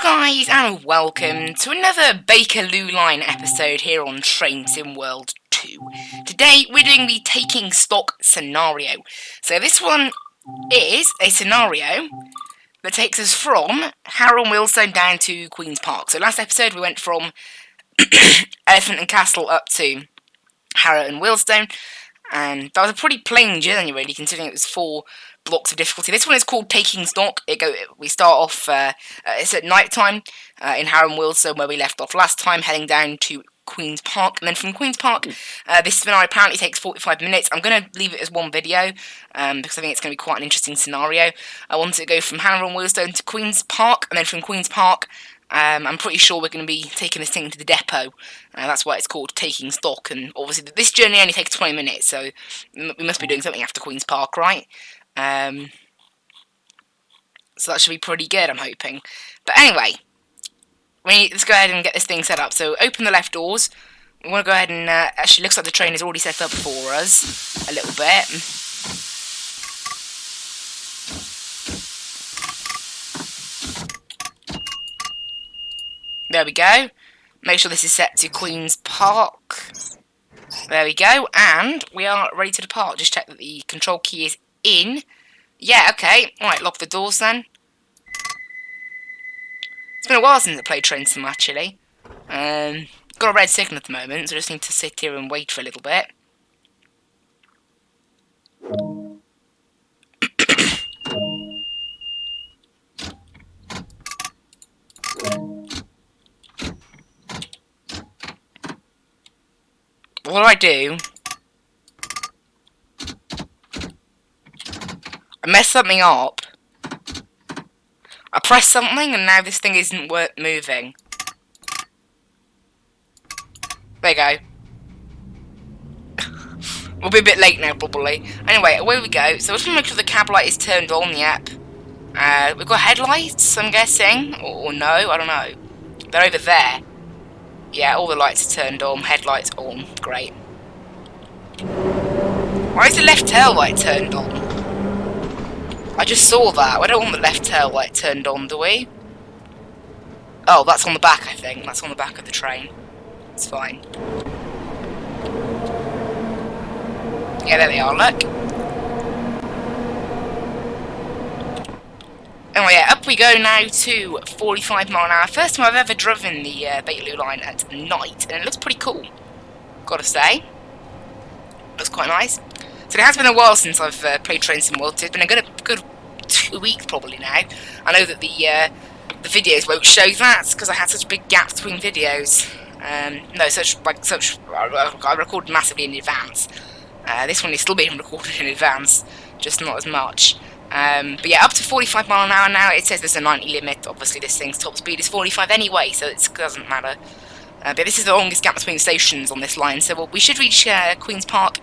guys, and welcome to another Bakerloo line episode here on Train Sim World 2. Today we're doing the taking stock scenario. So this one is a scenario that takes us from Harrow and Wealdstone down to Queen's Park. So last episode we went from Elephant and Castle up to Harrow and Wealdstone, and that was a pretty plain journey really, considering it was 4 blocks of difficulty. This one is called Taking Stock. We start off, it's at night time in Harrow and Wealdstone where we left off last time, heading down to Queen's Park, and then from Queen's Park, this scenario apparently takes 45 minutes. I'm going to leave it as one video, because I think it's going to be quite an interesting scenario. I wanted to go from Harrow and Wealdstone to Queen's Park, and then from Queen's Park, I'm pretty sure we're going to be taking this thing to the depot. That's why it's called Taking Stock, and obviously this journey only takes 20 minutes, so we must be doing something after Queen's Park, right? So that should be pretty good, I'm hoping. But anyway, let's go ahead and get this thing set up. So open the left doors. We want to go ahead and, actually looks like the train is already set up for us a little bit. There we go. Make sure this is set to Queen's Park. There we go, and we are ready to depart. Just check that the control key is in. Yeah, okay. Alright, lock the doors then. It's been a while since I played Train Sim, actually. Got a red signal at the moment, so I just need to sit here and wait for a little bit. What do? I messed something up. I pressed something and now this thing isn't moving. There you go. We'll be a bit late now, probably. Anyway, away we go. So I just want to make sure the cab light is turned on, yep. We've got headlights, I'm guessing. Or no, I don't know. They're over there. Yeah, all the lights are turned on. Headlights on. Great. Why is the left tail light turned on? I just saw that. I don't want the left tail light turned on, do we? Oh, that's on the back, I think. That's on the back of the train. It's fine. Yeah, there they are, look. Anyway, yeah, up we go now to 45 mile an hour. First time I've ever driven the Bakerloo line at night, and it looks pretty cool, gotta say. Looks quite nice. So it has been a while since I've played Train Sim World 2. It's been a good 2 weeks probably now. I know that the videos won't show that because I had such big gaps between videos. I recorded massively in advance. This one is still being recorded in advance, just not as much. But yeah, up to 45 mile an hour now. It says there's a 90 limit. Obviously this thing's top speed is 45 anyway, so it doesn't matter. But this is the longest gap between stations on this line, so we should reach Queen's Park.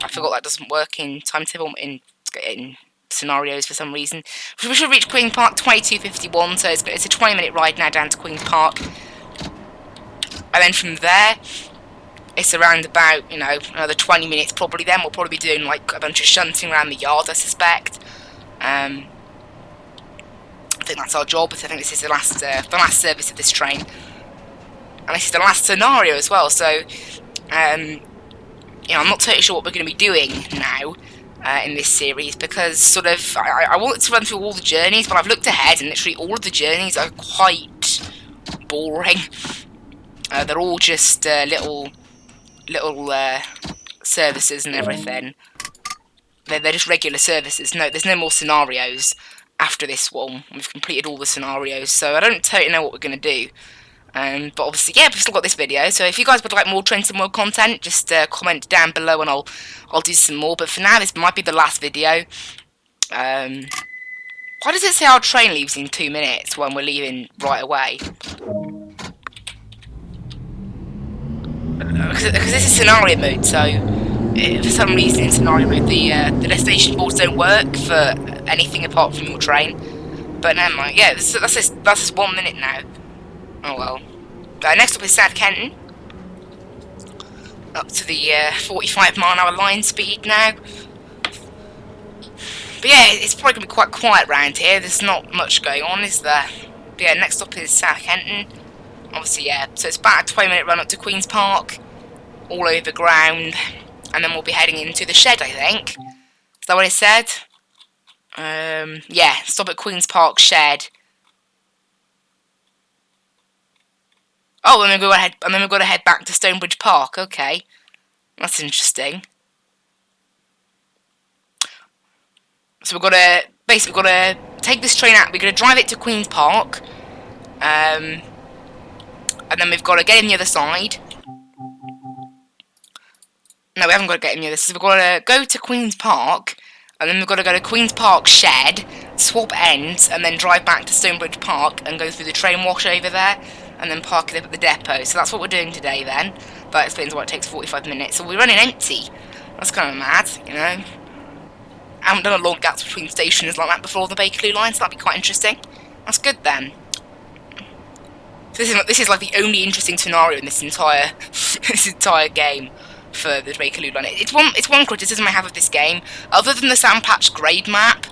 I forgot that doesn't work in timetable in scenarios for some reason. We should reach Queen's Park 22:51, so it's a 20-minute ride now down to Queen's Park. And then from there, it's around about, another 20 minutes probably then. We'll probably be doing like a bunch of shunting around the yard, I suspect. I think that's our job, but I think this is the last service of this train. And this is the last scenario as well, so I'm not totally sure what we're going to be doing now in this series, because I wanted to run through all the journeys, but I've looked ahead and literally all of the journeys are quite boring. They're all just little services and everything. They're just regular services. No, there's no more scenarios after this one. We've completed all the scenarios, so I don't totally know what we're going to do. But obviously, yeah, we've still got this video, so if you guys would like more Train Sim World content, just comment down below and I'll do some more. But for now, this might be the last video. Why does it say our train leaves in 2 minutes when we're leaving right away? Because this is scenario mode, so for some reason in scenario mode the destination boards don't work for anything apart from your train. But never mind. Yeah, that's just 1 minute now. Oh well. Next up is South Kenton. Up to the 45 mile an hour line speed now. But yeah, it's probably going to be quite quiet around here. There's not much going on, is there? But yeah, next stop is South Kenton. Obviously, yeah, so it's about a 20-minute run up to Queen's Park, all over ground, and then we'll be heading into the shed, I think. Is that what it said? Yeah, stop at Queen's Park shed. Oh, and then we've got to head back to Stonebridge Park. Okay, that's interesting. So we've got to take this train out. We're going to drive it to Queen's Park, and then we've got to get in the other side. No, we haven't got to get in the other side. So we've got to go to Queen's Park, and then we've got to go to Queen's Park shed, swap ends, and then drive back to Stonebridge Park and go through the train wash over there, and then park it up at the depot. So that's what we're doing today then. That explains why it takes 45 minutes. So we're running empty. That's kind of mad, you know. I haven't done a long gaps between stations like that before the Bakerloo line, so that'd be quite interesting. That's good then. So this is like the only interesting scenario in this entire game for the Bakerloo line. It's one criticism I have of this game. Other than the sandpatch grade map,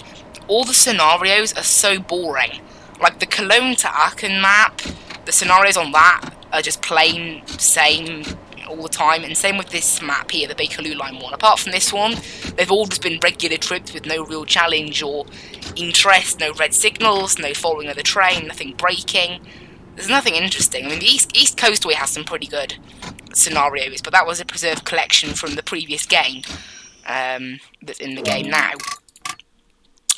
all the scenarios are so boring. Like the Cologne to Aachen map, the scenarios on that are just plain same all the time, and same with this map here, the Bakerloo line one. Apart from this one, they've all just been regular trips with no real challenge or interest, no red signals, no following of the train, nothing braking. There's nothing interesting. I mean, the East Coastway has some pretty good scenarios, but that was a preserved collection from the previous game that's in the game now.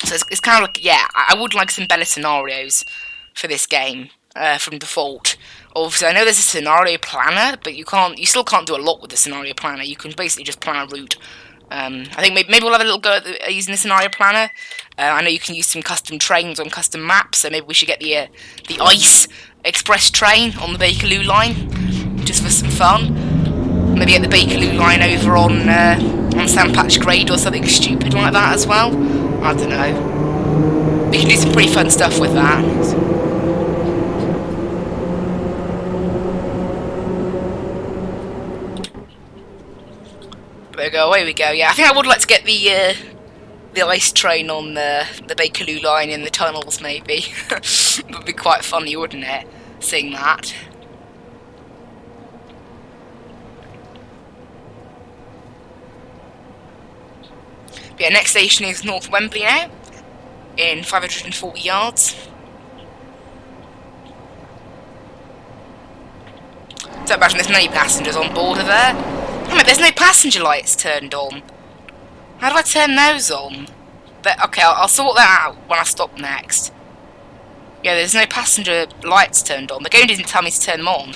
So it's kind of like, yeah, I would like some better scenarios for this game from default. Obviously, I know there's a scenario planner, but you still can't do a lot with the scenario planner. You can basically just plan a route. I think maybe we'll have a little go at using the scenario planner. I know you can use some custom trains on custom maps, so maybe we should get the Ice Express train on the Bakerloo line, just for some fun. Maybe get the Bakerloo line over on Sandpatch Grade or something stupid like that as well. I don't know. We can do some pretty fun stuff with that. Away we go. Yeah, I think I would like to get the ice train on the Bakerloo line in the tunnels, maybe. It would be quite funny, wouldn't it, seeing that? But yeah, next station is North Wembley now, in 540 yards. Don't imagine there's many passengers on board of there. Oh, there's no passenger lights turned on. How do I turn those on? But, okay, I'll sort that out when I stop next. Yeah, there's no passenger lights turned on. The game didn't tell me to turn them on.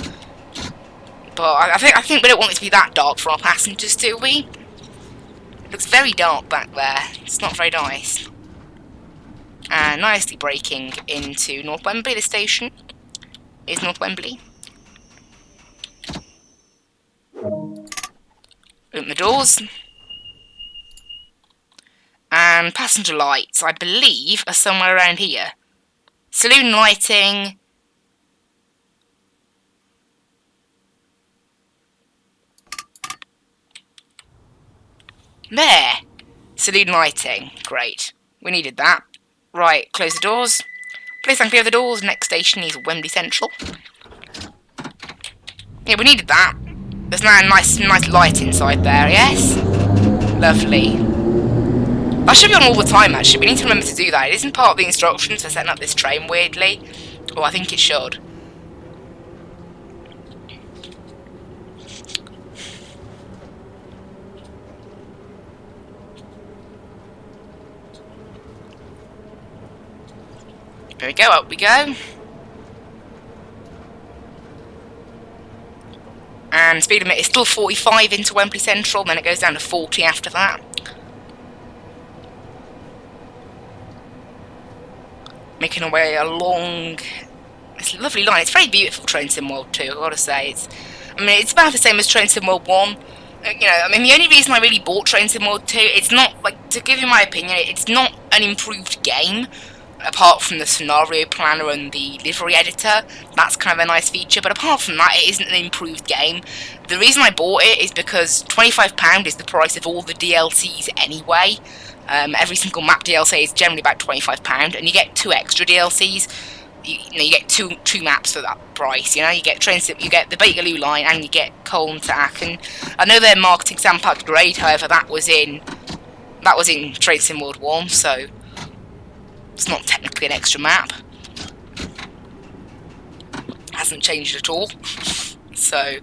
But I think we don't want it to be that dark for our passengers, do we? It looks very dark back there. It's not very nice. And nicely braking into North Wembley. The station is North Wembley. Open the doors. And passenger lights, I believe, are somewhere around here. Saloon lighting. There. Saloon lighting. Great. We needed that. Right, close the doors. Please thank you for the doors. Next station is Wembley Central. Yeah, we needed that. There's now a nice light inside there, yes? Lovely. That should be on all the time, actually. We need to remember to do that. It isn't part of the instructions for setting up this train, weirdly. Oh, I think it should. There we go, up we go. And speed limit is still 45 into Wembley Central, then it goes down to 40 after that. Making our way along this lovely line. It's a very beautiful Train Sim World 2, I've got to say. It's about the same as Train Sim World 1. You know, the only reason I really bought Train Sim World 2, it's not, like, to give you my opinion, it's not an improved game. Apart from the scenario planner and the livery editor, that's kind of a nice feature, but apart from that, it isn't an improved game. The reason I bought it is because £25 is the price of all the DLCs anyway. Every single map DLC is generally about £25, and you get 2 extra DLCs. you get two maps for that price. You know, you get you get the Bakerloo line, and you get Colne to Aachen. I know their marketing sound packed great, however, that was in Train Sim World 1, so it's not technically an extra map. It hasn't changed at all. So,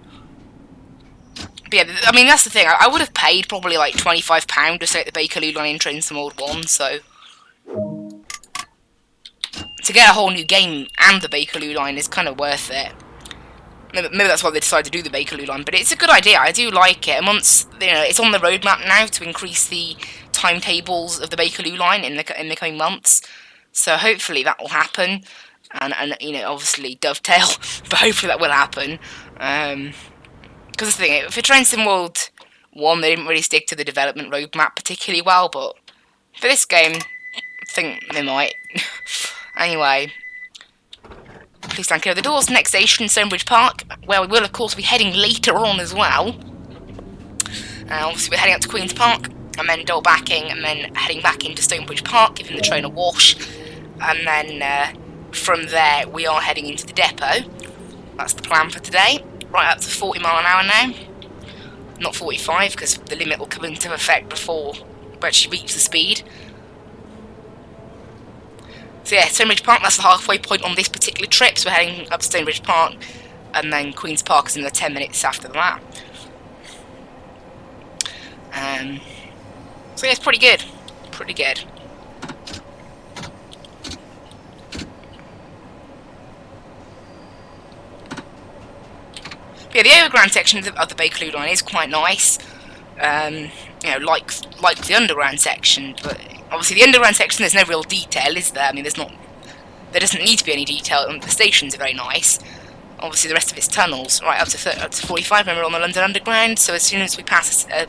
but yeah, I mean, that's the thing. I would have paid probably like £25 to get the Bakerloo line in Train Sim World 1, so to get a whole new game and the Bakerloo line is kind of worth it. Maybe that's why they decided to do the Bakerloo line, but it's a good idea. I do like it. And once it's on the roadmap now to increase the timetables of the Bakerloo line in the coming months, so hopefully that will happen, and obviously dovetail, but hopefully that will happen. Because the thing, for Train Sim World 1, they didn't really stick to the development roadmap particularly well, but for this game, I think they might. Anyway, please stand clear of the doors. Next station, Stonebridge Park, where we will, of course, be heading later on as well. Obviously, we're heading up to Queen's Park, and then double backing, and then heading back into Stonebridge Park, giving the train a wash. And then from there, we are heading into the depot. That's the plan for today. Right up to 40 mile an hour now. Not 45, because the limit will come into effect before we actually reach the speed. So yeah, Stonebridge Park, that's the halfway point on this particular trip, so we're heading up to Stonebridge Park, and then Queen's Park is in the 10 minutes after that. So yeah, it's pretty good. Pretty good. But yeah, the overground section of the Bakerloo line is quite nice. Like the underground section, but obviously the underground section, there's no real detail, is there? I mean, there doesn't need to be any detail. The stations are very nice. Obviously the rest of it's tunnels, right up to 45 when we're on the London Underground, so as soon as we pass a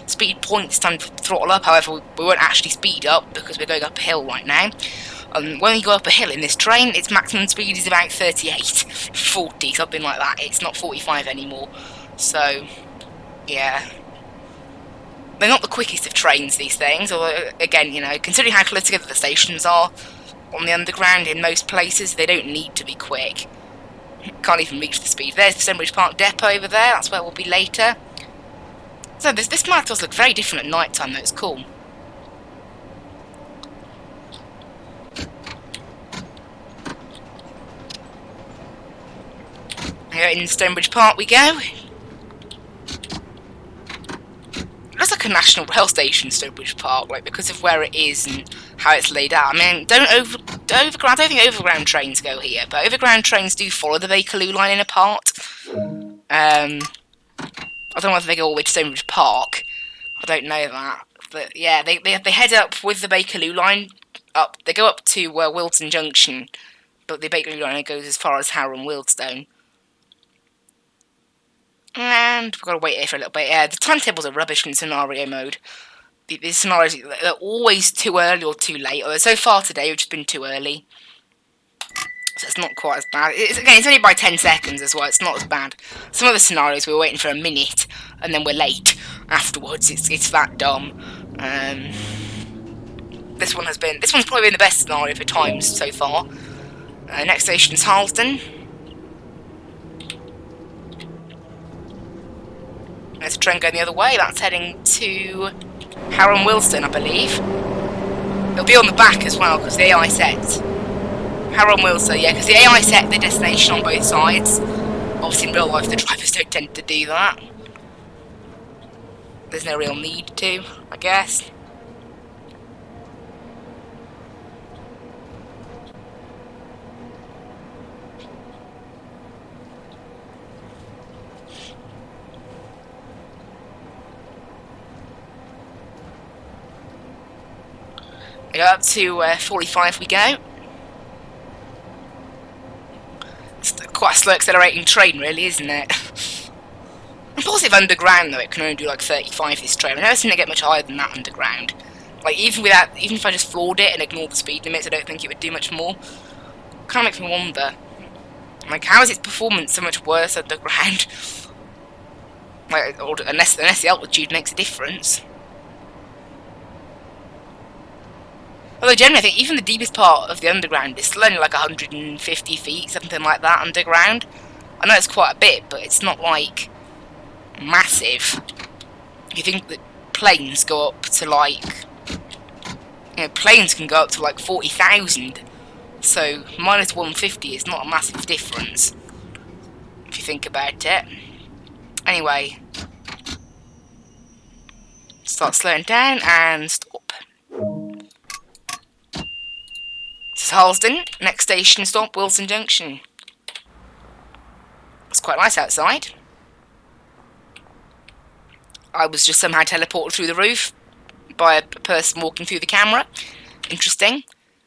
speed point, it's time to throttle up. However, we won't actually speed up because we're going up a hill right now. When you go up a hill in this train, its maximum speed is about 38, 40, something like that. It's not 45 anymore. So, yeah. They're not the quickest of trains, these things. Although, again, considering how close together the stations are on the underground in most places, they don't need to be quick. Can't even reach the speed. There's the Stonebridge Park depot over there. That's where we'll be later. So this map does look very different at night time, though. It's cool. Here in Stonebridge Park we go. It looks like a national rail station, Stonebridge Park, like because of where it is and how it's laid out. I mean, I don't think overground trains go here, but overground trains do follow the Bakerloo line in a part. I don't know whether they go all the way to Stonebridge Park. I don't know that, but yeah, they head up with the Bakerloo line up. They go up to Walton Junction, but the Bakerloo line goes as far as Harrow and Wealdstone. And we've got to wait here for a little bit. Yeah, the timetables are rubbish in scenario mode. The scenarios are always too early or too late. Although so far today we've just been too early, so it's not quite as bad. It's only by 10 seconds as well. It's not as bad. Some of the scenarios we were waiting for a minute and then we're late afterwards. It's that dumb. This one's probably been the best scenario for times so far. Next station is Harlesden. There's a train going the other way. That's heading to Harrow and Wealdstone, I believe. It'll be on the back as well, because the AI set Harrow and Wealdstone, yeah, because the AI set the destination on both sides. Obviously in real life the drivers don't tend to do that. There's no real need to, I guess. We go up to 45 we go. It's quite a slow accelerating train really, isn't it? I'm positive underground though, it can only do like 35 this train. I've never seen it get much higher than that underground. Like even if I just floored it and ignored the speed limits, I don't think it would do much more. Kind of makes me wonder. Like, how is its performance so much worse underground? Like, or unless the altitude makes a difference. Although generally I think even the deepest part of the underground is still only like 150 feet, something like that underground. I know it's quite a bit, but it's not like massive. You think that planes go up to like, planes can go up to like 40,000. So minus 150 is not a massive difference, if you think about it. Anyway, start slowing down and stop. This is Harlesden. Next station stop, Walton Junction. It's quite nice outside. I was just somehow teleported through the roof by a person walking through the camera. Interesting.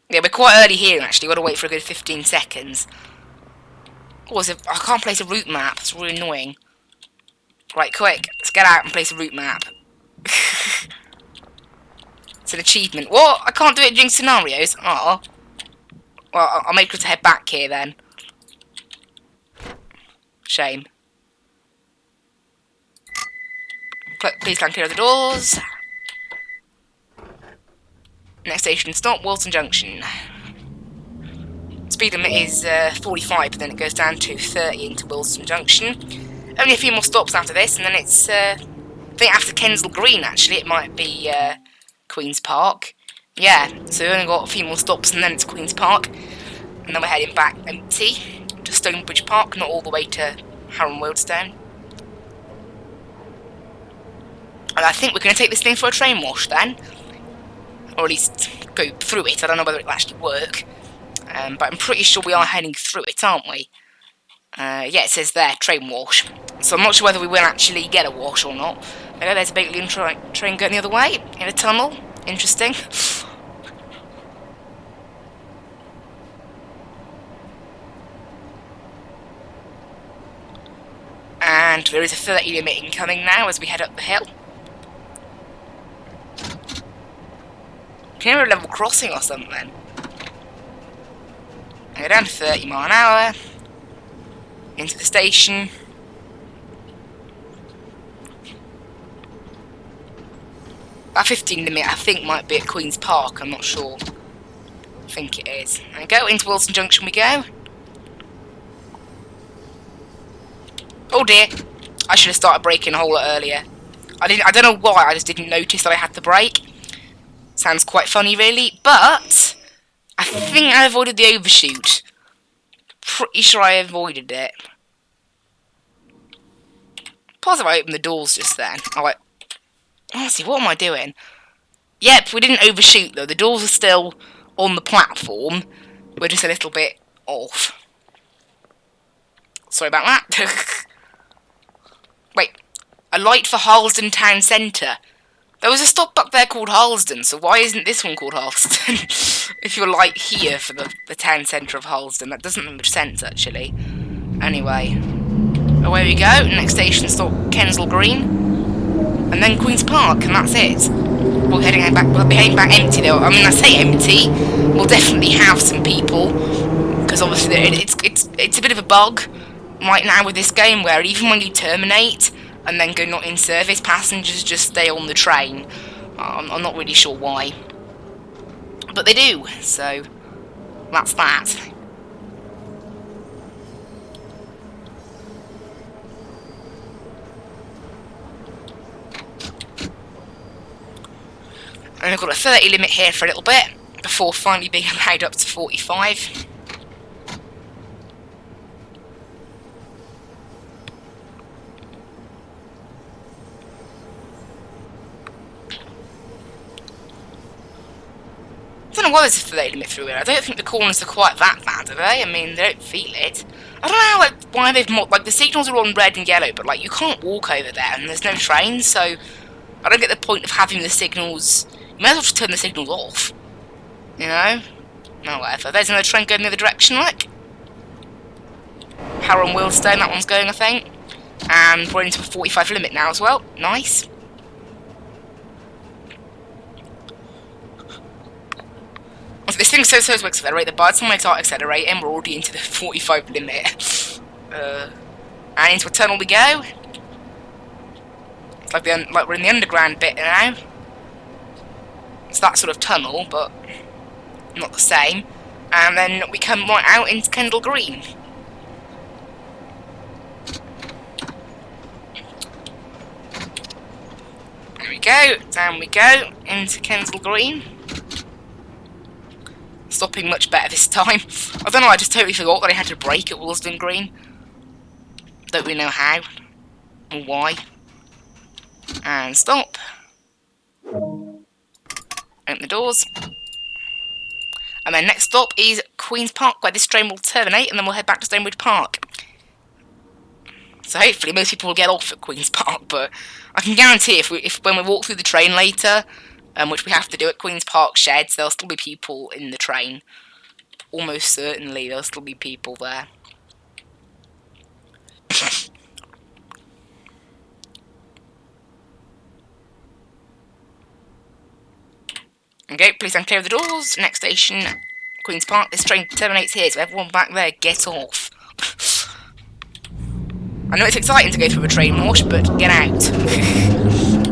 Yeah, we're quite early here actually. We've got to wait for a good 15 seconds. I can't place a route map. It's really annoying. Right, quick. Let's get out and place a route map. It's an achievement. What? I can't do it during scenarios? Oh. Well, I'll make sure to head back here then. Shame. Please can clear the doors. Next station stop, Walton Junction. Speed limit is 45, but then it goes down to 30 into Walton Junction. Only a few more stops after this, and then it's, I think after Kensal Green actually, it might be Queen's Park. Yeah, so we've only got a few more stops, and then it's Queen's Park. And then we're heading back empty to Stonebridge Park, not all the way to Harrow Wealdstone. And I think we're going to take this thing for a train wash then. Or at least go through it. I don't know whether it'll actually work. But I'm pretty sure we are heading through it, aren't we? Yeah, it says there, train wash. So I'm not sure whether we will actually get a wash or not. Okay, there's a Bakerloo train going the other way, in a tunnel. Interesting. And there is a 30 limit incoming now as we head up the hill. Can you hear a level crossing or something? Go down to 30 mile an hour. Into the station. That 15 limit I think might be at Queen's Park, I'm not sure. I think it is. There we go, into Walton Junction we go. Oh dear, I should have started braking a whole lot earlier. I don't know why, I just didn't notice that I had to brake. Sounds quite funny really, but I think I avoided the overshoot. Pretty sure I avoided it. Positive I opened the doors just then. Honestly, what am I doing? Yep, we didn't overshoot though. The doors are still on the platform. We're just a little bit off. Sorry about that. Wait, a light for Harlesden Town Centre. There was a stop up there called Harlesden, so why isn't this one called Harlesden? If you're light here for the town centre of Harlesden, that doesn't make much sense actually. Anyway, away we go. Next station stop, Kensal Green, and then Queen's Park, and that's it. We'll be heading back empty though. I mean, I say empty. We'll definitely have some people, because obviously it's a bit of a bug right now with this game, where even when you terminate and then go not in service, passengers just stay on the train. I'm not really sure why, but they do, so that's that. And I've got a 30 limit here for a little bit, before finally being allowed up to 45. I don't know why there's a 30 limit through here. I don't think the corners are quite that bad, are they? I mean, they don't feel it. I don't know why they've the signals are on red and yellow, but you can't walk over there and there's no trains, so I don't get the point of having the signals. You may as well just turn the signals off. You know? No, whatever. There's another train going the other direction, look. Harrow Wealdstone, that one's going, I think. And we're into a 45 limit now as well. Nice. This thing's so slow to accelerate that by the time I start accelerating, we're already into the 45 limit. And into a tunnel we go. It's like we're in the underground bit now. It's that sort of tunnel, but not the same. And then we come right out into Kendall Green. There we go, down we go, into Kendall Green. Stopping much better this time. I don't know, I just totally forgot that I had to brake at Willesden Green. Don't really know how, or why. And stop. Open the doors. And then next stop is Queen's Park, where this train will terminate, and then we'll head back to Stonebridge Park. So hopefully most people will get off at Queen's Park, but I can guarantee if when we walk through the train later, which we have to do at Queen's Park sheds, there'll still be people in the train. Almost certainly there'll still be people there. Okay, please stand clear of the doors. Next station, Queen's Park. This train terminates here, so everyone back there, get off. I know it's exciting to go through a train wash, but get out.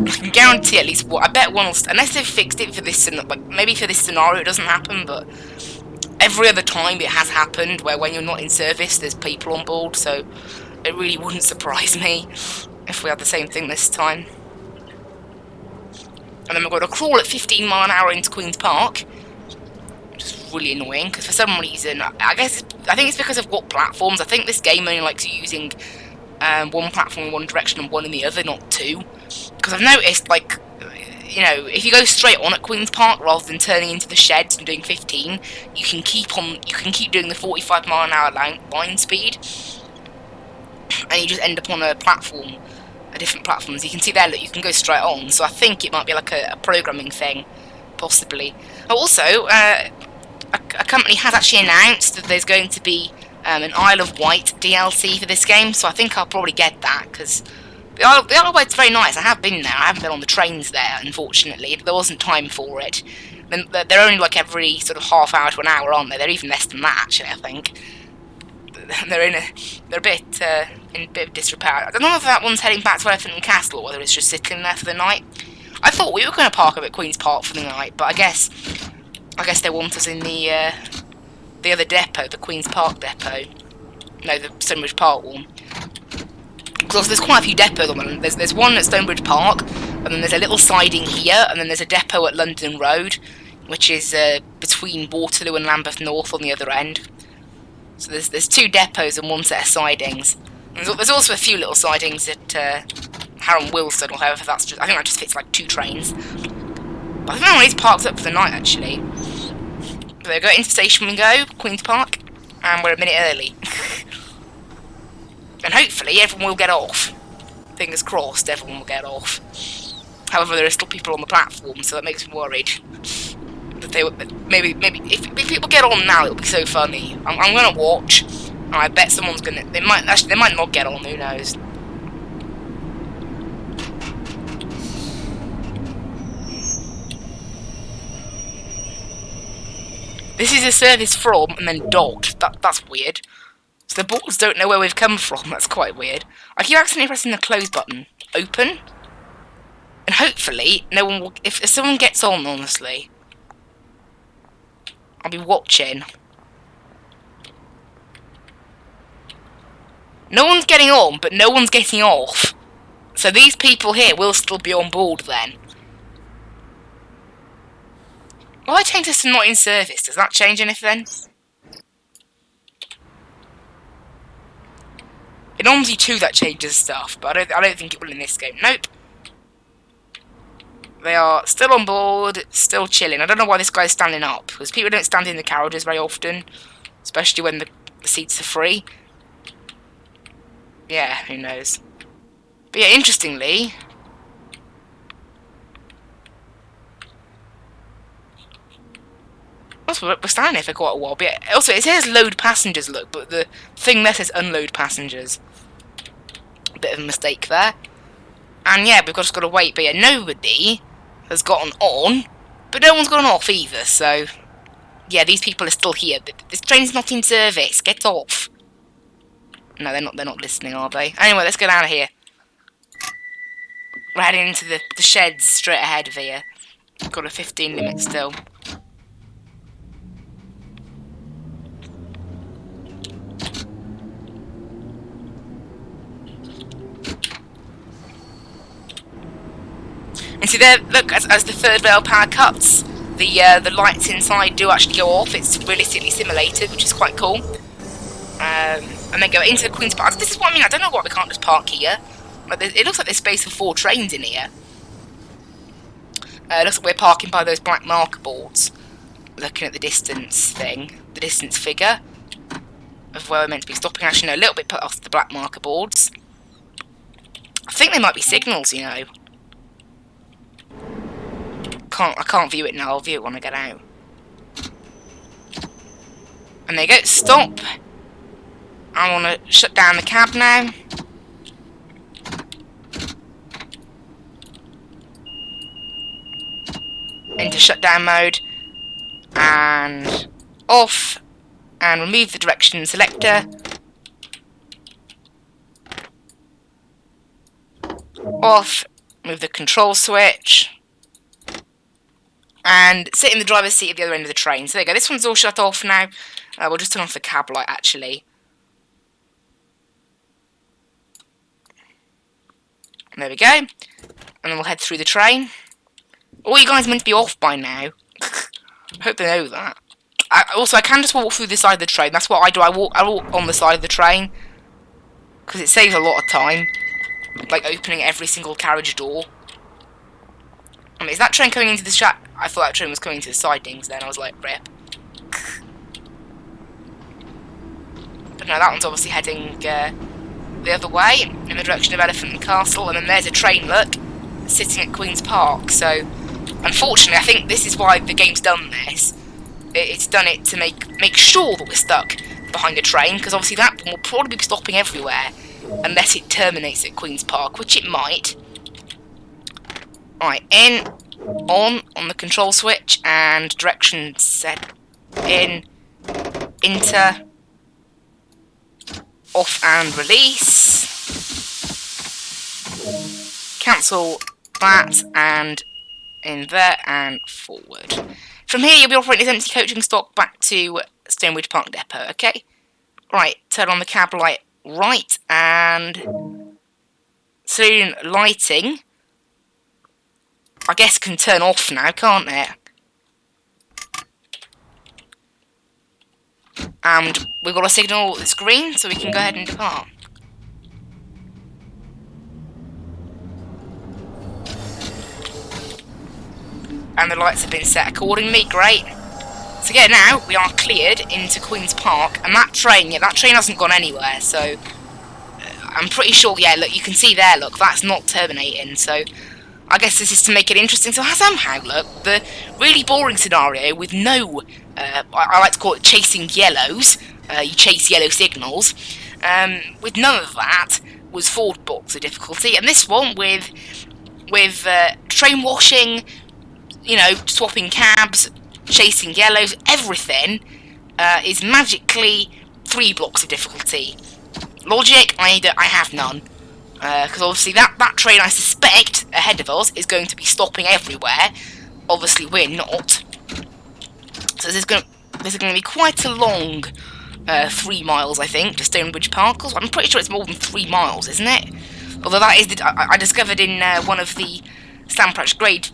I can guarantee at least I bet one will, unless they've fixed it for this, like maybe for this scenario it doesn't happen, but every other time it has happened where when you're not in service there's people on board, so it really wouldn't surprise me if we had the same thing this time. And then we're going to crawl at 15 miles an hour into Queen's Park, which is really annoying because for some reason, I think it's because of what platforms. I think this game only likes using one platform in one direction and one in the other, not two. Because I've noticed, like, you know, if you go straight on at Queen's Park rather than turning into the sheds and doing 15, you can keep doing the 45 mile an hour line speed, and you just end up on a platform. Different platforms. You can see there that you can go straight on, so I think it might be like a programming thing, possibly. Also, a company has actually announced that there's going to be an Isle of Wight DLC for this game, so I think I'll probably get that, because the Isle of Wight's very nice. I have been there. I haven't been on the trains there, unfortunately. There wasn't time for it. They're only like every sort of half hour to an hour, aren't they? They're even less than that, actually, I think. They're a bit in a bit of disrepair. I don't know if that one's heading back to Elephant and Castle or whether it's just sitting there for the night. I thought we were going to park up at Queen's Park for the night, but I guess they want us in the other depot, the Queen's Park depot. No, the Stonebridge Park one. Because there's quite a few depots on them. There's one at Stonebridge Park, and then there's a little siding here, and then there's a depot at London Road, which is between Waterloo and Lambeth North on the other end. So there's two depots and one set of sidings. There's also a few little sidings at Harrow Wilson, or however that's just. I think that just fits like two trains. But I think that one is parked up for the night actually. But there we go, into the station we go, Queen's Park, and we're a minute early. And hopefully everyone will get off. Fingers crossed, everyone will get off. However, there are still people on the platform, so that makes me worried. Maybe if people get on now, it'll be so funny. I'm gonna watch, and I bet someone's gonna. They might not get on. Who knows? This is a service from and then docked. That's weird. So the boards don't know where we've come from. That's quite weird. I keep accidentally pressing the close button. Open, and hopefully no one will. If someone gets on, honestly. I'll be watching. No one's getting on, but no one's getting off. So these people here will still be on board then. Well, I changed this to not in service. Does that change anything? It normally too that changes stuff, but I don't think it will in this game. Nope. They are still on board, still chilling. I don't know why this guy's standing up, because people don't stand in the carriages very often, especially when the seats are free. Yeah, who knows. But yeah, interestingly, also, we're standing here for quite a while. But yeah, also, it says load passengers, look, but the thing there says unload passengers. A bit of a mistake there. And yeah, we've just got to wait. But yeah, nobody has gotten on, but no one's gone off either, so yeah, these people are still here. This train's not in service. Get off. No, they're not listening, are they? Anyway, let's get out of here. We're heading into the sheds straight ahead of here. Got a 15 limit still. And see there, look, as the third rail power cuts, the lights inside do actually go off. It's realistically simulated, which is quite cool. And then go into the Queen's Park. This is what I mean. I don't know why we can't just park here. Like, it looks like there's space for 4 trains in here. It looks like we're parking by those black marker boards. Looking at the distance thing, the distance figure of where we're meant to be stopping. Actually, no, a little bit put off the black marker boards. I think they might be signals, you know. I can't view it now. I'll view it when I get out. And there you go. Stop. I want to shut down the cab now. Into shutdown mode. And off. And remove the direction selector. Off. Move the control switch. And sit in the driver's seat at the other end of the train. So there you go. This one's all shut off now. We'll just turn off the cab light, actually. And there we go. And then we'll head through the train. All you guys are meant to be off by now. Hope they know that. Also, I can just walk through the side of the train. That's what I do. I walk on the side of the train. Because it saves a lot of time. Like opening every single carriage door. I mean, is that train coming into the chat? I thought that train was coming to the sidings then. I was like, rip. But no, that one's obviously heading the other way, in the direction of Elephant and Castle. And then there's a train, look, sitting at Queen's Park. So, unfortunately, I think this is why the game's done this. It's done it to make sure that we're stuck behind a train, because obviously that one will probably be stopping everywhere, unless it terminates at Queen's Park, which it might. Right, in, on the control switch, and direction set, in, enter, off and release, cancel that, and in there, and forward. From here, you'll be operating this empty coaching stock back to Stonebridge Park Depot, okay? Right, turn on the cab light right, and saloon lighting, I guess, can turn off now, can't it? And we've got a signal that's green, so we can go ahead and depart. And the lights have been set accordingly, great. So yeah, now we are cleared into Queen's Park, and that train hasn't gone anywhere, so I'm pretty sure, yeah, look, you can see there, look, that's not terminating, so I guess this is to make it interesting. So somehow, look, the really boring scenario with no, I like to call it chasing yellows, you chase yellow signals, with none of that was 4 blocks of difficulty, and this one with train washing, you know, swapping cabs, chasing yellows, everything is magically 3 blocks of difficulty. Logic, I have none. Because obviously that train, I suspect, ahead of us is going to be stopping everywhere. Obviously we're not. So this is going to be quite a long 3 miles, I think, to Stonebridge Park. I'm pretty sure it's more than 3 miles, isn't it? Although that is, I discovered in one of the Stamprax grade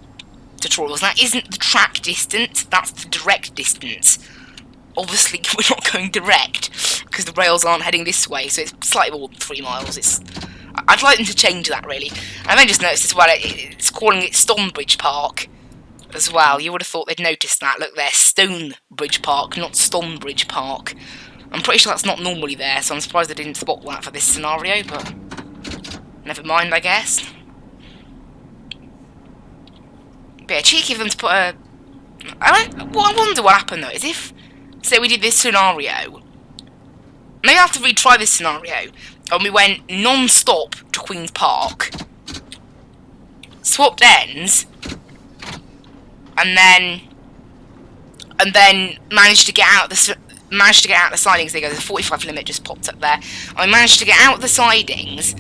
tutorials, that isn't the track distance, that's the direct distance. Obviously we're not going direct, because the rails aren't heading this way, so it's slightly more than 3 miles. I'd like them to change that, really. And then just noticed as well, it's calling it Stonebridge Park as well. You would have thought they'd noticed that. Look there, Stonebridge Park, not Stonebridge Park. I'm pretty sure that's not normally there, so I'm surprised they didn't spot that for this scenario, but never mind, I guess. But yeah, cheeky of them to put a... I wonder what happened, though, is if, say we did this scenario, maybe I have to retry this scenario, and we went non-stop to Queen's Park, swapped ends, and then managed to get out the sidings. There you go, the 45 limit just popped up there. I managed to get out the sidings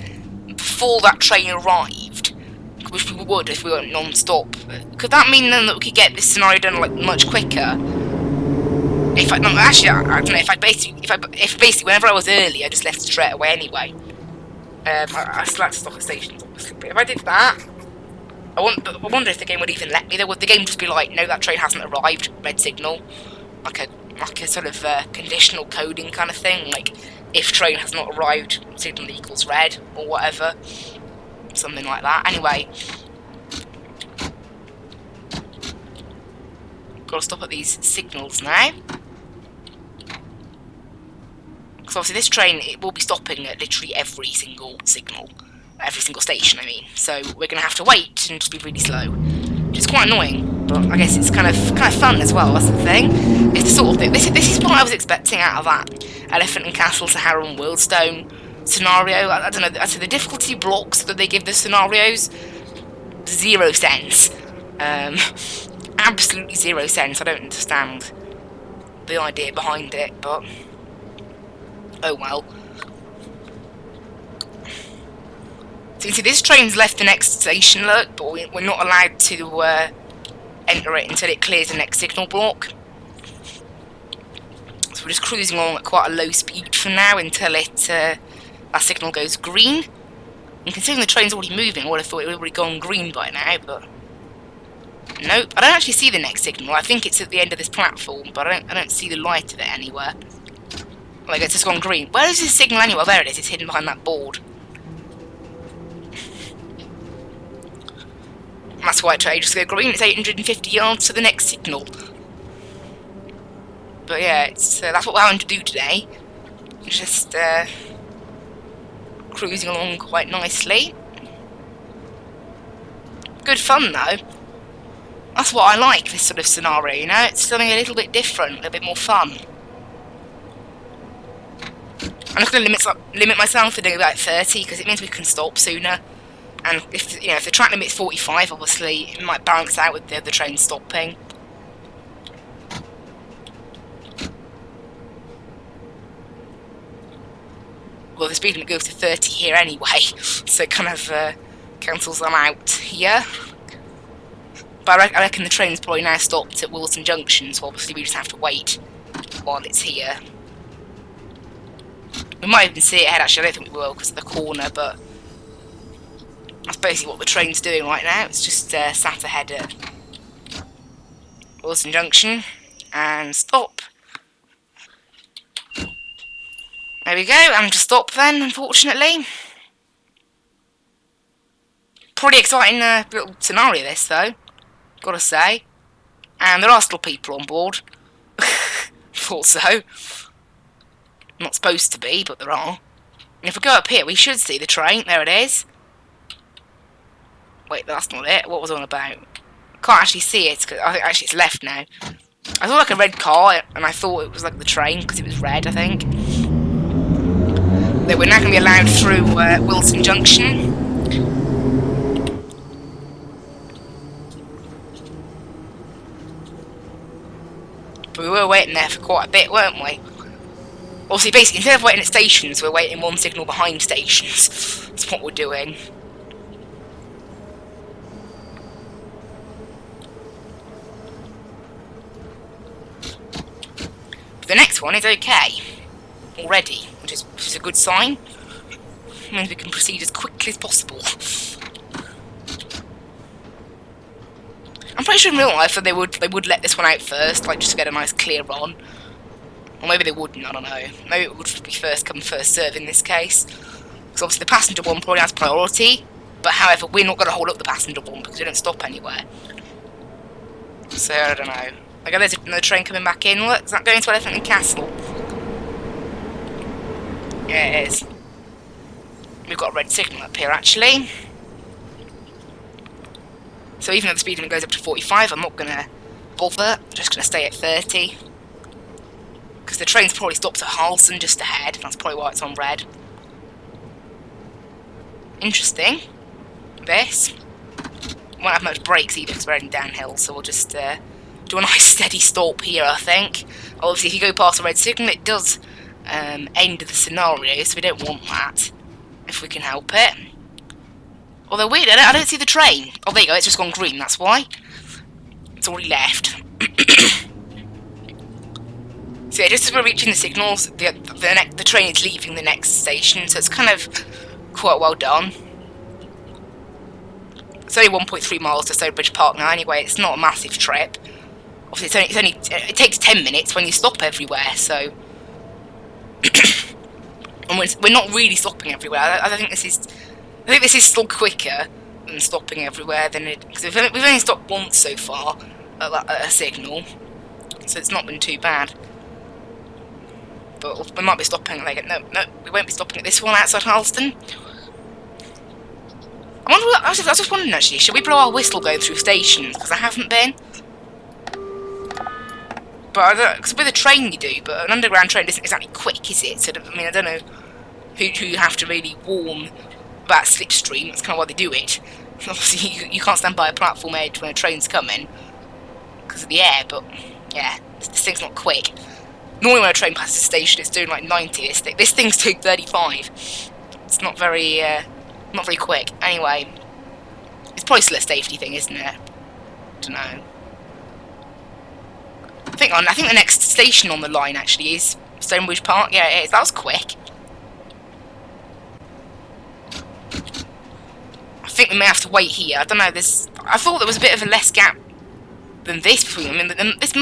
before that train arrived, which we would if we went non-stop. Could that mean then that we could get this scenario done like much quicker? If I don't know. If basically whenever I was early, I just left straight away anyway. I still had to stop at stations, obviously. But if I did that, wonder if the game would even let me. Though, would the game just be like, no, that train hasn't arrived, red signal, like a sort of conditional coding kind of thing, like if train has not arrived, signal equals red or whatever, something like that. Anyway, got to stop at these signals now. Because obviously this train, it will be stopping at literally every single signal. Every single station, I mean. So we're going to have to wait and just be really slow. Which is quite annoying, but I guess it's kind of fun as well, that's the thing. It's the sort of thing. This is what I was expecting out of that Elephant and Castle, Sahara and Wildstone scenario. I don't know, the difficulty blocks that they give the scenarios, 0 sense. Absolutely 0 sense. I don't understand the idea behind it, but oh well. So you can see this train's left the next station, look, but we're not allowed to enter it until it clears the next signal block. So we're just cruising along at quite a low speed for now until that signal goes green. And considering the train's already moving, I would have thought it would have already gone green by now, but nope. I don't actually see the next signal. I think it's at the end of this platform, but I don't see the light of it anywhere. Like, it's just gone green. Where is this signal anyway? There it is. It's hidden behind that board. And that's why I just go green. It's 850 yards to the next signal. But yeah, it's that's what we're having to do today. Just cruising along quite nicely. Good fun though. That's what I like, this sort of scenario, you know? It's something a little bit different, a little bit more fun. I'm just going to limit myself to doing about 30 because it means we can stop sooner. And if the track limit's 45, obviously it might balance out with the other train stopping. Well, the speed limit goes to 30 here anyway, so it kind of cancels them out here. But I reckon the train's probably now stopped at Walton Junction, so obviously we just have to wait while it's here. We might even see it ahead, actually. I don't think we will because of the corner, but that's basically what the train's doing right now. It's just sat ahead at Walton Junction. And stop. There we go, and to stop then, unfortunately. Pretty exciting little scenario this, though. Gotta say. And there are still people on board. Thought so. Not supposed to be, but there are. And if we go up here, we should see the train. There it is. Wait, that's not it. What was I on about? Can't actually see it, because I think actually it's left now. I saw like a red car, and I thought it was like the train, because it was red, I think. That we're now going to be allowed through Wilson Junction. But we were waiting there for quite a bit, weren't we? Obviously, basically, instead of waiting at stations, we're waiting one signal behind stations. That's what we're doing. But the next one is okay. Already, which is a good sign. It means we can proceed as quickly as possible. I'm pretty sure in real life that they would let this one out first, like just to get a nice clear run. Or maybe they wouldn't, I don't know. Maybe it would be first come, first serve in this case. Because obviously the passenger one probably has priority, but however, we're not going to hold up the passenger one because we don't stop anywhere. So, I don't know. Okay, there's another train coming back in. Look, is that going to Elephant and Castle? Yeah, it is. We've got a red signal up here, actually. So even though the speed limit goes up to 45, I'm not going to bother. I'm just going to stay at 30. Because the train's probably stopped at Harleston just ahead. That's probably why it's on red. Interesting. This. Won't have much brakes either because we're heading downhill, so we'll just do a nice steady stop here, I think. Obviously, if you go past the red signal, it does end the scenario, so we don't want that, if we can help it. Although, weird, I don't see the train. Oh, there you go, it's just gone green, that's why. It's already left. So yeah, just as we're reaching the signals, the train is leaving the next station, so it's kind of quite well done. It's only 1.3 miles to Stonebridge Park now anyway, it's not a massive trip. Obviously it takes 10 minutes when you stop everywhere, so... and we're not really stopping everywhere. I think this is still quicker than stopping everywhere than it... Because we've only stopped once so far at a signal, so it's not been too bad. But we might be stopping, like, no, we won't be stopping at this one outside Harleston. I was just wondering, actually, should we blow our whistle going through stations? Because I haven't been. But I don't, because with a train you do, but an underground train isn't exactly quick, is it? So, I mean, I don't know who you have to really warn about slipstream. That's kind of why they do it. Obviously, you can't stand by a platform edge when a train's coming because of the air, but yeah, this thing's not quick. Normally when a train passes a station, it's doing like 90. This thing's doing 35. It's not very quick. Anyway, it's probably still a safety thing, isn't it? Don't know. I think the next station on the line actually is Stonebridge Park. Yeah, it is. That was quick. I think we may have to wait here. I don't know. I thought there was a bit of a less gap than this between them. I mean, this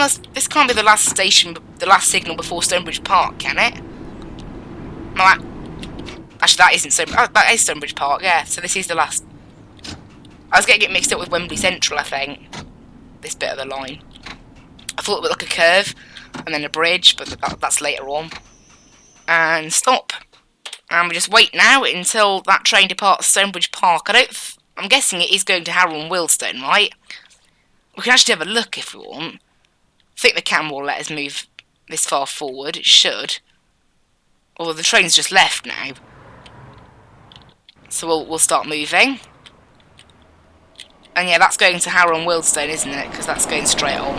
can't be the last station, the last signal before Stonebridge Park, can it? No, actually, that isn't Stonebridge. That is Stonebridge Park. Yeah. So this is the last. I was getting it mixed up with Wembley Central, I think. This bit of the line. I thought it would look a curve and then a bridge, but that's later on. And stop. And we just wait now until that train departs Stonebridge Park. I'm guessing it is going to Harrow and Wealdstone, right? We can actually have a look if we want. I think the camera will let us move this far forward. It should. Although the train's just left now. So we'll start moving. And yeah, that's going to Harrow and Wealdstone, isn't it? Because that's going straight on.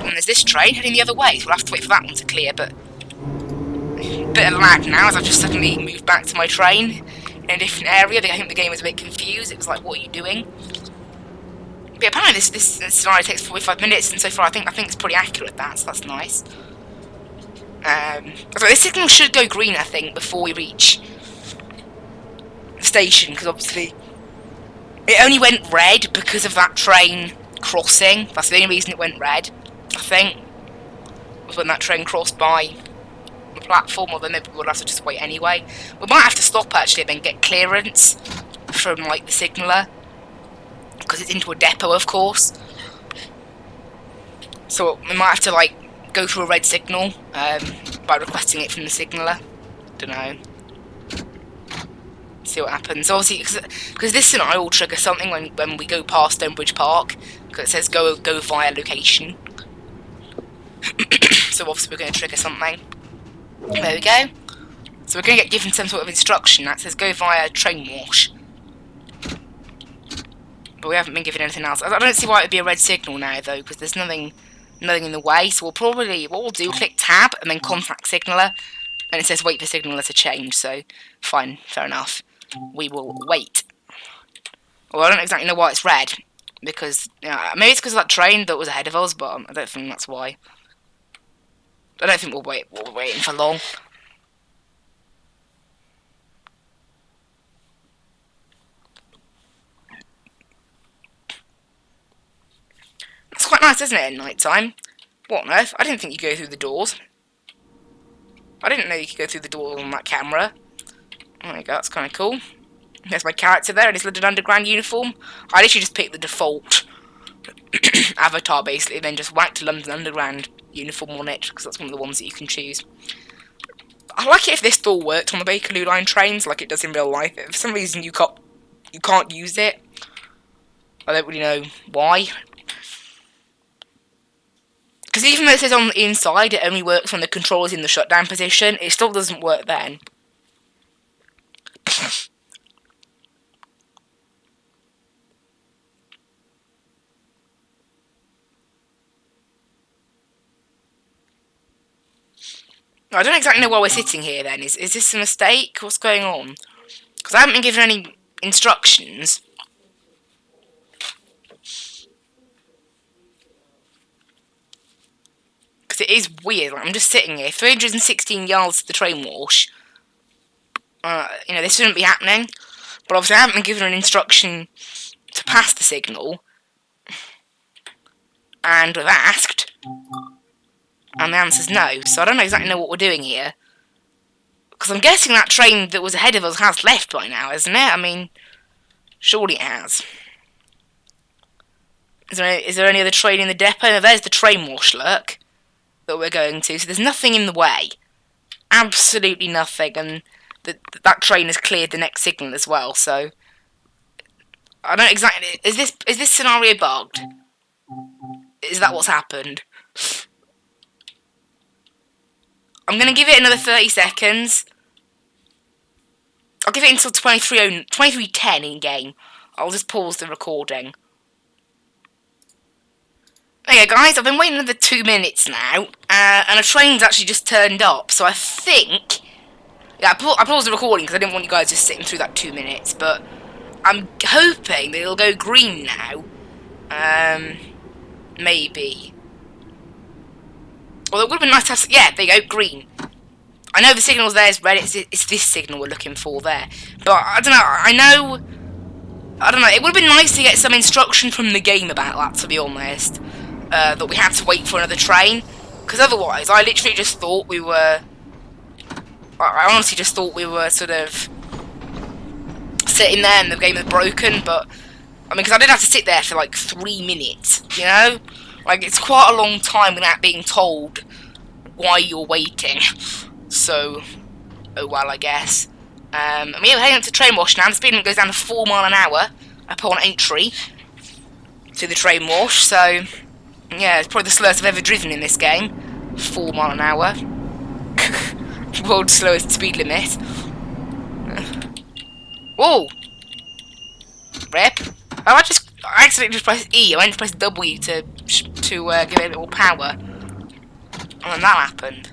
And there's this train heading the other way, so we'll have to wait for that one to clear, but a bit of lag now as I've just suddenly moved back to my train in a different area. I think the game was a bit confused. It was like, what are you doing? But apparently this scenario takes 45 minutes, and so far I think it's pretty accurate, so that's nice. So this signal should go green, I think, before we reach the station, because obviously it only went red because of that train crossing. That's the only reason it went red, I think, was when that train crossed by the platform, or then maybe we'll have to just wait anyway. We might have to stop actually and then get clearance from like the signaller, because it's into a depot, of course. So we might have to like go through a red signal by requesting it from the signaller. Don't know. See what happens. Obviously, because this scenario will trigger something when we go past Stonebridge Park, because it says go via location. So obviously we're going to trigger something. There we go. So we're going to get given some sort of instruction that says go via train wash. But we haven't been given anything else. I don't see why it would be a red signal now though, because there's nothing in the way. So what we'll do, click tab and then contact signaller, and it says wait for signaller to change. So fine, fair enough. We will wait. Well, I don't exactly know why it's red, because maybe it's because of that train that was ahead of us, but I don't think that's why. I don't think we're waiting for long. It's quite nice, isn't it, at night time? What on earth? I didn't think you could go through the doors. I didn't know you could go through the doors on that camera. Oh my god, that's kind of cool. There's my character there in his London Underground uniform. I literally just picked the default avatar, basically, and then just whacked a London Underground uniform on it, because that's one of the ones that you can choose. I like it if this still worked on the Bakerloo line trains, like it does in real life. If for some reason you can't use it, I don't really know why. Because even though it says on the inside it only works when the controller's in the shutdown position, it still doesn't work then. I don't exactly know why we're sitting here then. Is this a mistake? What's going on? Because I haven't been given any instructions. Because it is weird. Like, I'm just sitting here, 316 yards to the train wash. This shouldn't be happening. But obviously I haven't been given an instruction to pass the signal. And we've asked. And the answer's no. So I don't exactly know what we're doing here. Because I'm guessing that train that was ahead of us has left by now, hasn't it? I mean, surely it has. Is there any other train in the depot? No, there's the train wash, look, that we're going to. So there's nothing in the way. Absolutely nothing. And that train has cleared the next signal as well, so... I don't exactly... Is this scenario bugged? Is that what's happened? I'm going to give it another 30 seconds. I'll give it until 23:10 in game. I'll just pause the recording. There you go, guys. I've been waiting another 2 minutes now, and a train's actually just turned up. So I think, yeah, I paused the recording because I didn't want you guys just sitting through that 2 minutes. But I'm hoping that it'll go green now. Maybe. Well, it would have been nice to have... Yeah, there you go, green. I know the signal's there is red, it's this signal we're looking for there. But, I don't know, I don't know, it would have been nice to get some instruction from the game about that, to be honest. That we had to wait for another train. Because otherwise, I literally just thought we were... I honestly just thought we were sort of... sitting there and the game was broken, but... I mean, because I did have to sit there for like 3 minutes, you know? Like, it's quite a long time without being told why you're waiting. So, oh well, I guess. And yeah, we're heading up to train wash now. The speed limit goes down to 4 miles an hour upon entry to the train wash. So, yeah, it's probably the slowest I've ever driven in this game. 4 miles an hour. World's slowest speed limit. Whoa! Rip. I accidentally just pressed E. I went to press W to give it a little power. And then that happened.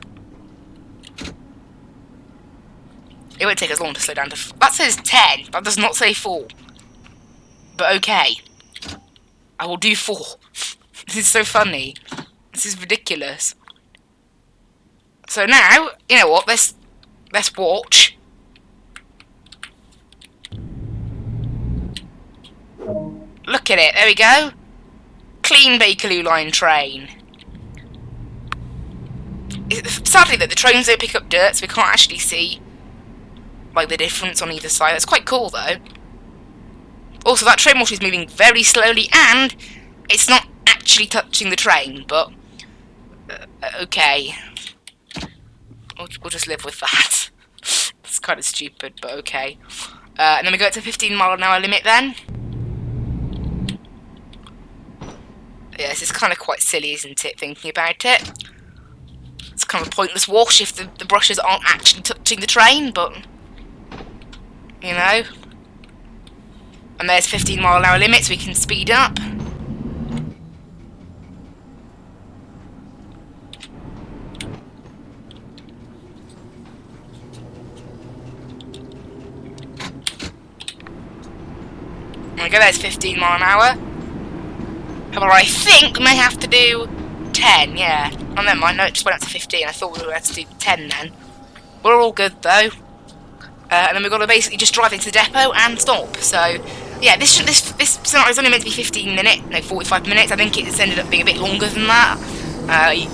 It won't take as long to slow down to... That says 10. That does not say 4. But okay. I will do 4. This is so funny. This is ridiculous. So now, you know what? Let's watch. Look at it. There we go. Clean Bakerloo line train. Sadly, that the trains don't pick up dirt, so we can't actually see like the difference on either side. That's quite cool, though. Also, that train wash is moving very slowly, and it's not actually touching the train. But okay, we'll just live with that. It's kind of stupid, but okay. And then we go up to 15 mile an hour limit. Then. Yeah, this is kind of quite silly, isn't it, thinking about it? It's kind of a pointless wash if the brushes aren't actually touching the train, but... You know? And there's 15 mile an hour limit, so we can speed up. There we go, there's 15 mile an hour. However, I think we may have to do 10, yeah. Oh, never mind, no, it just went up to 15. I thought we were going to do 10 then. We're all good, though. And then we've got to basically just drive into the depot and stop. So, yeah, this scenario is only meant to be 15 minutes, no, 45 minutes. I think it's ended up being a bit longer than that.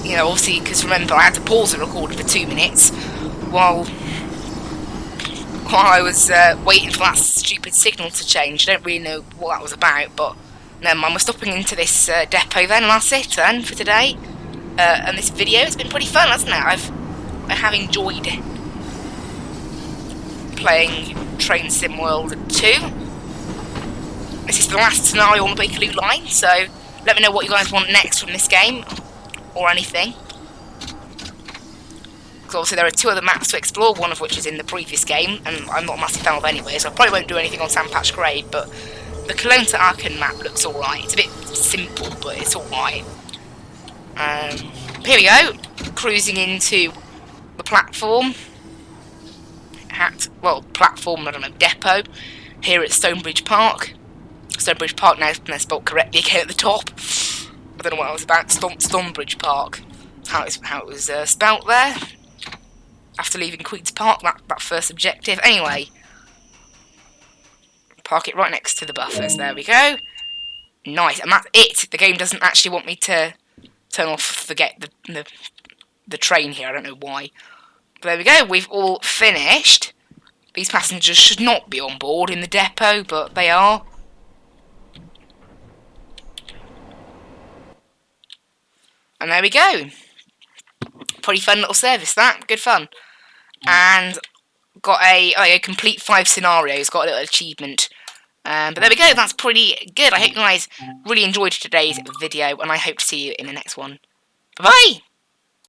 You know, obviously, because remember, I had to pause the recording for 2 minutes while I was waiting for that stupid signal to change. I don't really know what that was about, but... Never mind, we're stopping into this depot then, and that's it then for today. And this video, it's been pretty fun, hasn't it? I have enjoyed playing Train Sim World 2. This is the last scenario on the Bakerloo line, so let me know what you guys want next from this game, or anything. Because obviously there are 2 other maps to explore, one of which is in the previous game, and I'm not a massive fan of anyway, so I probably won't do anything on Sandpatch Grade, but... The Cologne to Aachen map looks alright. It's a bit simple, but it's alright. Here we go. Cruising into the platform. Platform, I don't know, depot. Here at Stonebridge Park. Stonebridge Park now spelled correctly again at the top. I don't know what I was about. Stonebridge Park. How it was spelt there. After leaving Queen's Park, that first objective. Anyway. Park it right next to the buffers. There we go. Nice. And that's it. The game doesn't actually want me to turn off the train here. I don't know why. But there we go. We've all finished. These passengers should not be on board in the depot, but they are. And there we go. Pretty fun little service, that. Good fun. And got a complete 5 scenarios. Got a little achievement. But there we go. That's pretty good. I hope you guys really enjoyed today's video, and I hope to see you in the next one. Bye-bye!